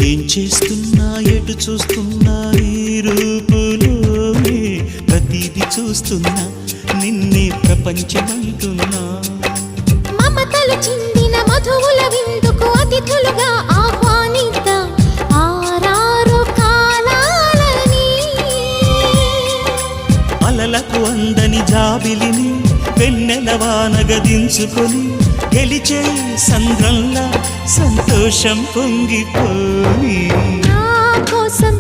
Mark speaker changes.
Speaker 1: ఏం చేస్తున్నా ఎటు చూస్తున్నా ఈ రూపులోనే ప్రతిదీ చూస్తున్నా నిన్నే ప్రపంచమంటున్నా
Speaker 2: మమతలు చిందిన మధువుల విందుకు అతిథులుగా ఆహ్వానిద్దాం ఆరారు కాలాలని
Speaker 1: అలలకు అందని జాబిలిని వెన్నెలవానగ దించుకొని గెలిచే సంద్రంలా సంతోషం పొంగిపోని
Speaker 2: నా కోసం